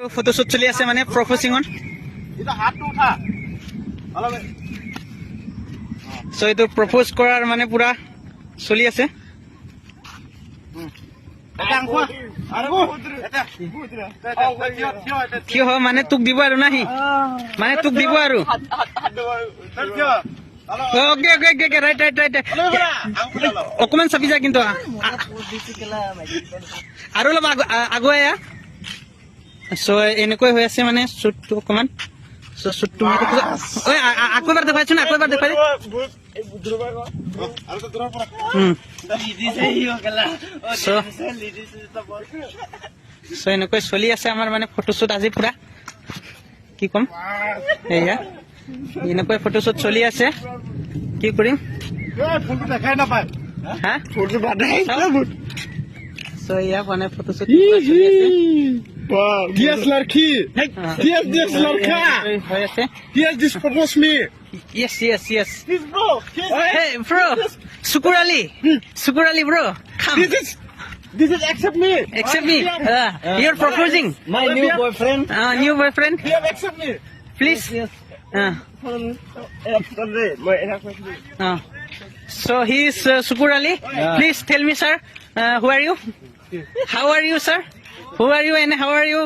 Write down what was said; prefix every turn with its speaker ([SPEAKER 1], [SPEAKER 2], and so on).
[SPEAKER 1] Photoshoot চলি আছে মানে প্ৰপ'জিঙৰ চ' এইটো প্ৰপ'জ কৰাৰ মানে পুৰা চলি আছে কিয় হয় মানে তোক দিব আৰু নাহি মানে তোক দিব আৰু অকে ৰাইট অকমান চাবি যা কিন্তু আৰু অলপ আগুৱাই চ' এনেকৈ হৈ আছে মানে শ্বুটটো অকমান শ্বুটটো আকৌ এবাৰ দেখুৱাইছো না আকৌ এবাৰ দেখুৱাই চ' এনেকৈ চলি আছে আমাৰ মানে ফটোশ্বুট আজি পুৰা কি ক'ম এয়া এনেকৈ ফটোশ্বুট চলি আছে কি কৰিম হা চ' এয়া মানে ফটোশ্বুট চলি আছে
[SPEAKER 2] Yes, Larky. Yes, this Larka.
[SPEAKER 1] হৈ আছে
[SPEAKER 2] Yes, this propose me.
[SPEAKER 1] yes
[SPEAKER 2] This bro.
[SPEAKER 1] hey bro Sukur Ali bro come
[SPEAKER 2] This is accept me.
[SPEAKER 1] accept me you're proposing
[SPEAKER 2] My new boyfriend.
[SPEAKER 1] new boyfriend
[SPEAKER 2] You have accept me.
[SPEAKER 1] please so he is Sukur Ali please tell me sir who are you how are you sir who are you and how are you